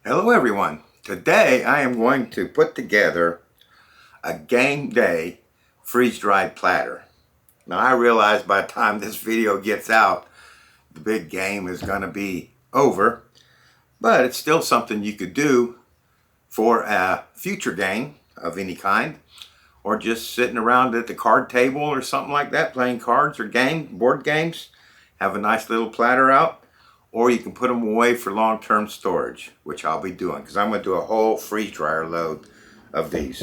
Hello everyone. Today I am going to put together a game day freeze-dried platter. Now I realize by the time this video gets out, the big game is going to be over, but it's still something you could do for a future game of any kind, or just sitting around at the card table or something like that, playing cards or board games. Have a nice little platter out. Or you can put them away for long-term storage, which I'll be doing because I'm going to do a whole freeze dryer load of these.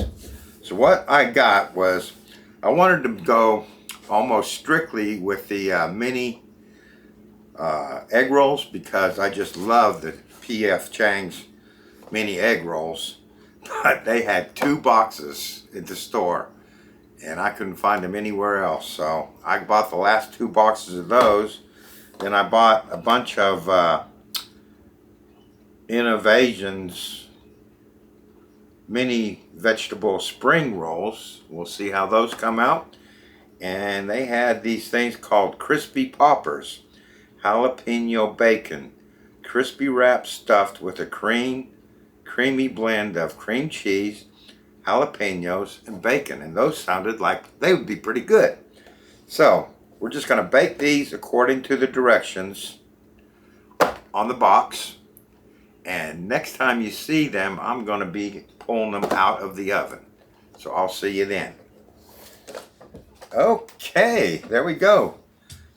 So what I got was, I wanted to go almost strictly with the mini egg rolls because I just love the P.F. Chang's mini egg rolls. But they had 2 boxes at the store and I couldn't find them anywhere else. So I bought the last 2 boxes of those. Then I bought a bunch of Innovations mini vegetable spring rolls. We'll see how those come out. And they had these things called crispy Paupers, jalapeno bacon, crispy wrap stuffed with a creamy blend of cream cheese, jalapenos, and bacon. And those sounded like they would be pretty good. So we're just going to bake these according to the directions on the box. And next time you see them, I'm going to be pulling them out of the oven. So I'll see you then. Okay, there we go.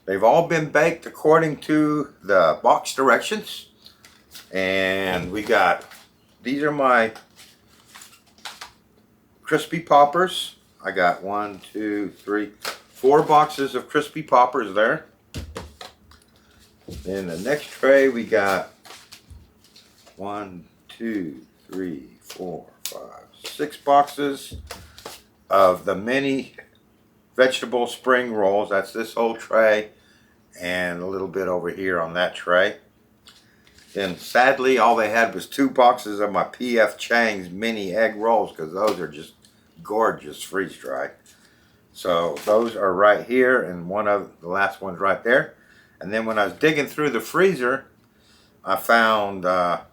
They've all been baked according to the box directions. And we got, these are my crispy Paupers. I got 1, 2, 3, 4 boxes of crispy Paupers there. Then the next tray we got 1, 2, 3, 4, 5, 6 boxes of the mini vegetable spring rolls. That's this whole tray and a little bit over here on that tray. Then sadly all they had was 2 boxes of my P.F. Chang's mini egg rolls because those are just gorgeous freeze-dried. So those are right here, and one of the last one's right there. And then when I was digging through the freezer, I found out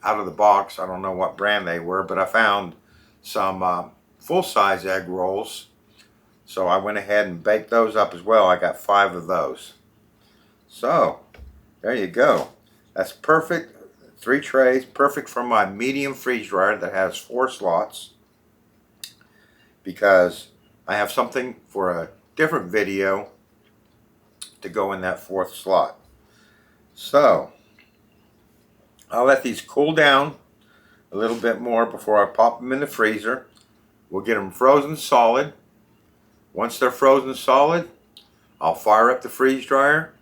of the box, I don't know what brand they were, but I found some full-size egg rolls. So I went ahead and baked those up as well. I got 5 of those. So there you go. That's perfect. 3 trays, perfect for my medium freeze dryer that has 4 slots, because I have something for a different video to go in that 4th slot. So I'll let these cool down a little bit more before I pop them in the freezer. We'll get them frozen solid. Once they're frozen solid, I'll fire up the freeze dryer,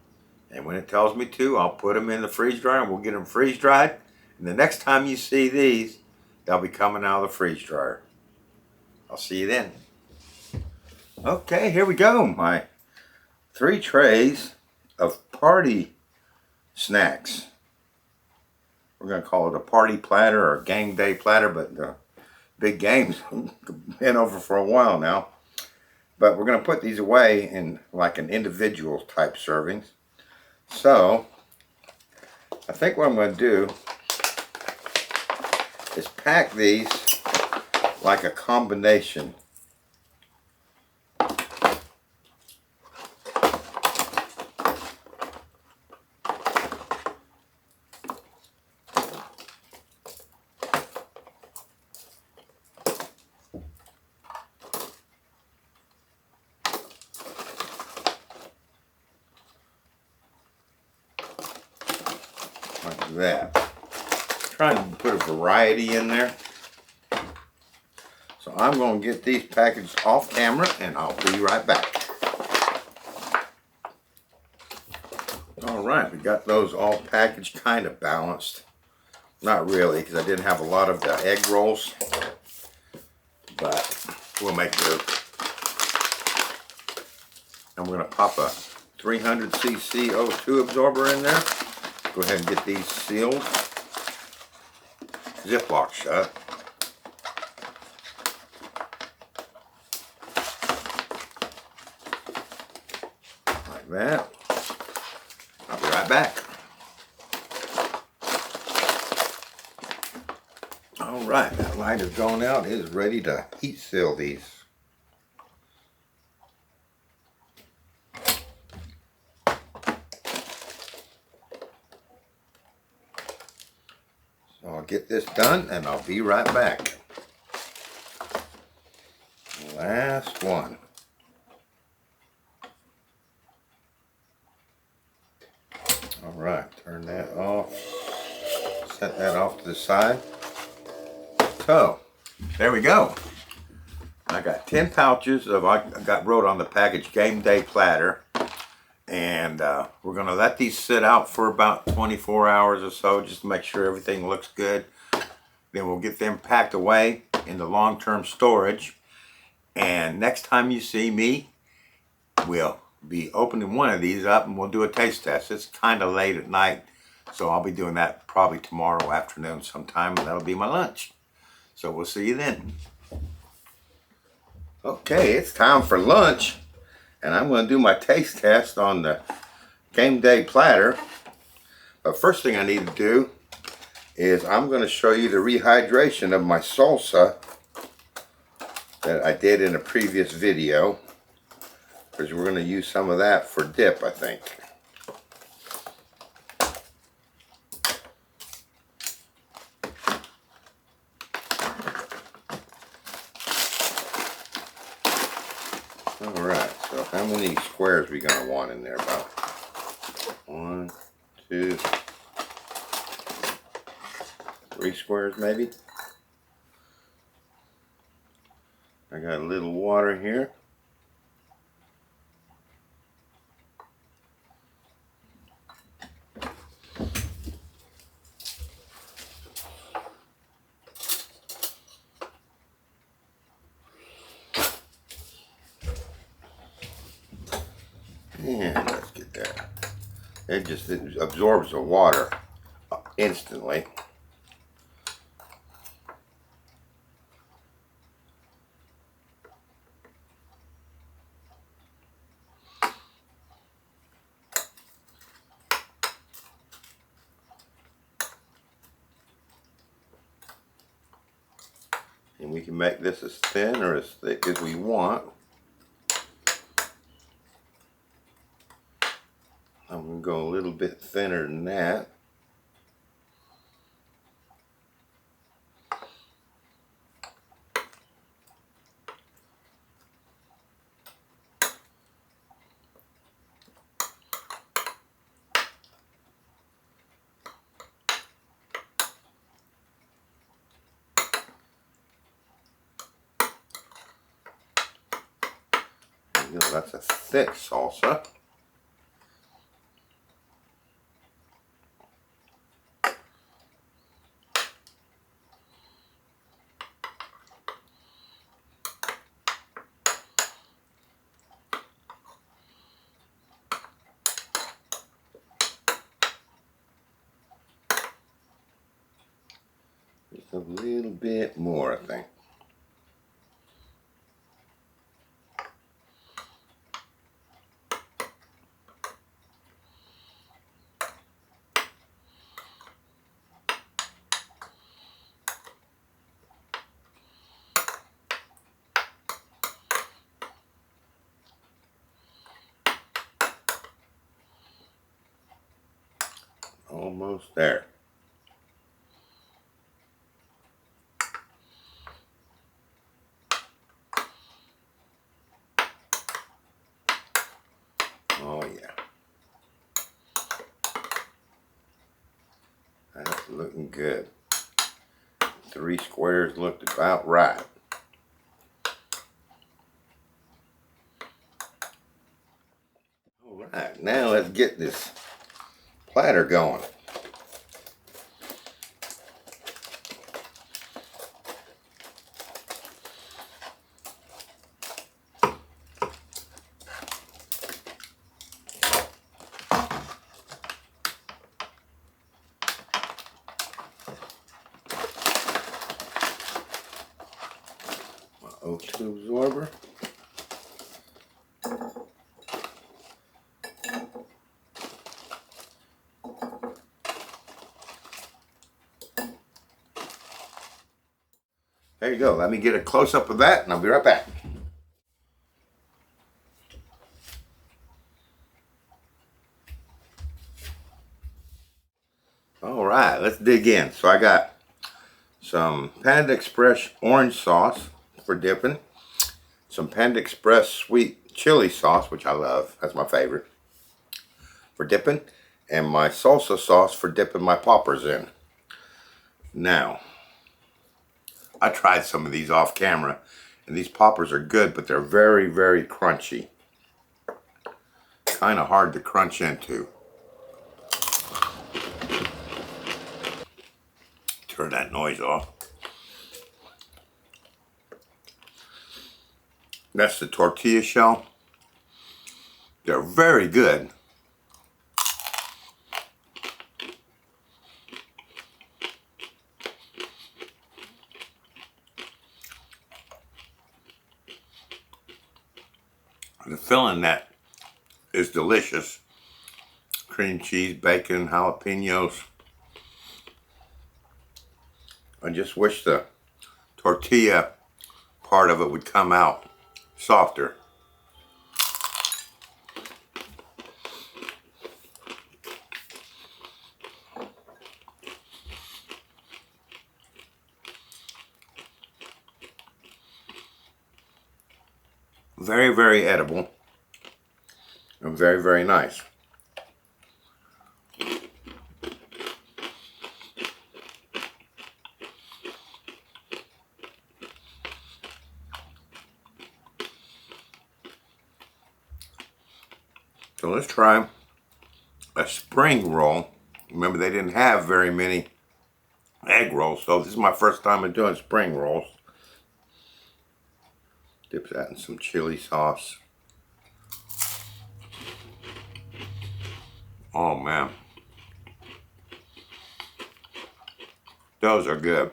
and when it tells me to, I'll put them in the freeze dryer and we'll get them freeze dried. And the next time you see these, they'll be coming out of the freeze dryer. I'll see you then. Okay, here we go. My 3 trays of party snacks. We're going to call it a party platter or game day platter, but the big game's been over for a while now. But we're going to put these away in like an individual type servings. So I think what I'm going to do is pack these like a combination. Like that. Trying to put a variety in there. So I'm going to get these packaged off camera and I'll be right back. Alright, we got those all packaged, kind of balanced. Not really, because I didn't have a lot of the egg rolls. But we'll make do. And we're going to pop a 300cc O2 absorber in there. Go ahead and get these sealed. Ziploc shut. Like that. I'll be right back. All right, that lighter's gone out. It is ready to heat seal these. So I'll get this done and I'll be right back. Last one. All right, turn that off. Set that off to the side. So, there we go. I got 10 pouches of, I got wrote on the package, Game Day Platter. And we're going to let these sit out for about 24 hours or so, just to make sure everything looks good. Then we'll get them packed away into long-term storage. And next time you see me, we'll be opening one of these up and we'll do a taste test. It's kind of late at night, so I'll be doing that probably tomorrow afternoon sometime, and that'll be my lunch. So we'll see you then. Okay, it's time for lunch, and I'm going to do my taste test on the Game Day Platter. But first thing I need to do is I'm going to show you the rehydration of my salsa that I did in a previous video, because we're going to use some of that for dip, I think. Alright, so how many squares we going to want in there? About 1, 2, 3 squares maybe. I got a little water here. And let's get that. It absorbs the water instantly. And we can make this as thin or as thick as we want. I'm going to go a little bit thinner than that. You know, that's a thick salsa. Just a little bit more, I think. Almost there. Oh yeah. That's looking good. 3 squares looked about right. Alright, now let's get this platter going. O2 absorber. There you go. Let me get a close-up of that and I'll be right back. All right, let's dig in. So I got some Panda Express orange sauce for dipping, some Panda Express sweet chili sauce, which I love, that's my favorite, for dipping, and my salsa sauce for dipping my poppers in. Now, I tried some of these off camera, and these poppers are good, but they're very, very crunchy. Kind of hard to crunch into. Turn that noise off. That's the tortilla shell. They're very good. The filling that is delicious. Cream cheese, bacon, jalapenos. I just wish the tortilla part of it would come out softer. Very, very edible and very, very nice. So let's try a spring roll. Remember, they didn't have very many egg rolls, so this is my first time in doing spring rolls. Dip that in some chili sauce. Oh man, those are good.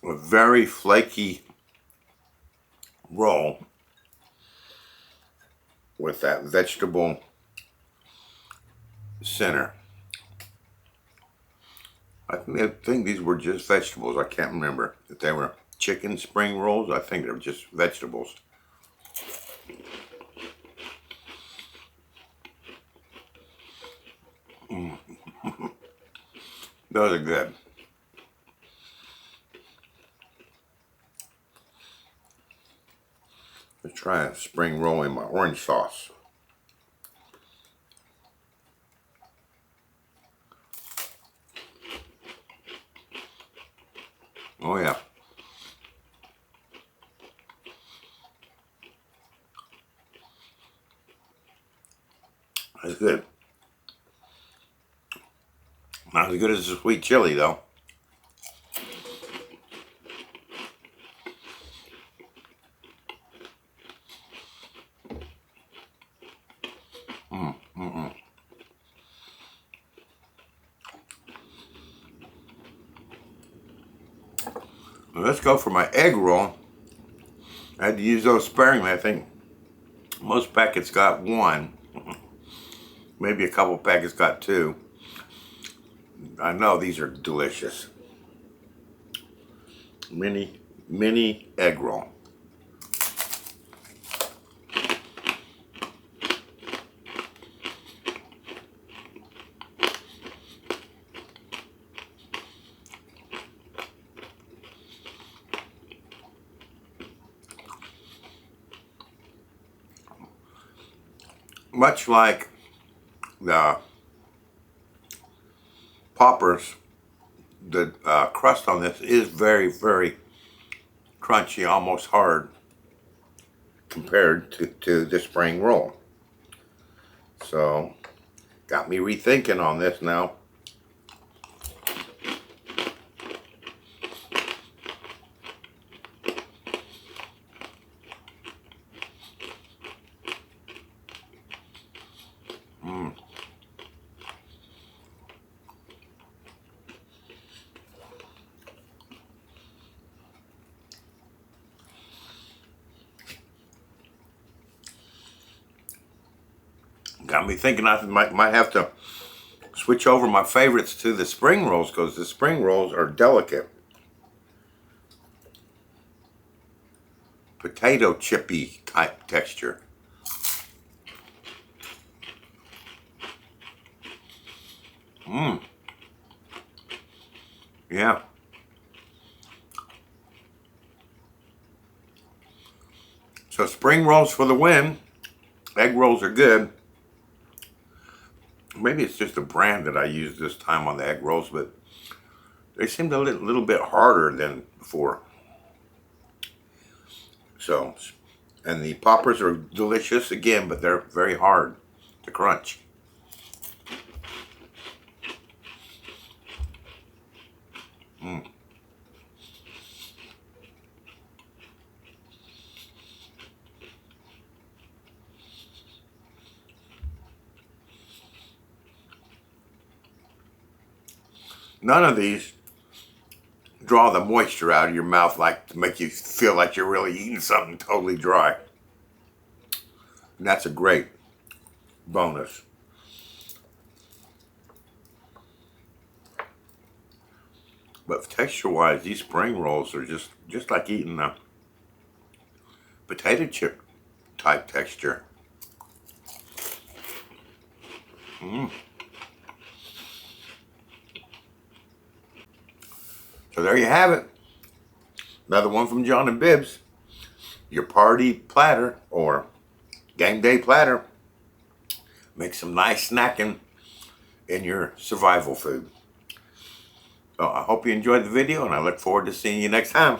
A very flaky roll with that vegetable center. I think these were just vegetables. I can't remember if they were chicken spring rolls. I think they're just vegetables. Those are good. Let's try a spring roll in my orange sauce. Oh yeah. That's good. Not as good as the sweet chili though. Let's go for my egg roll. I had to use those sparingly. I think most packets got one. Maybe a couple packets got two. I know these are delicious. Mini egg roll. Much like the Paupers, the crust on this is very, very crunchy, almost hard compared to the spring roll. So, got me rethinking on this now. Got me thinking I might have to switch over my favorites to the spring rolls, because the spring rolls are delicate. Potato chippy type texture. Yeah. So spring rolls for the win. Egg rolls are good. Maybe it's just a brand that I used this time on the egg rolls, but they seemed a little bit harder than before. So, and the Paupers are delicious again, but they're very hard to crunch. None of these draw the moisture out of your mouth like to make you feel like you're really eating something totally dry. And that's a great bonus. But texture-wise, these spring rolls are just like eating a potato chip type texture. So there you have it. Another one from John and Bibbs. Your party platter or game day platter. Make some nice snacking in your survival food. So I hope you enjoyed the video, and I look forward to seeing you next time.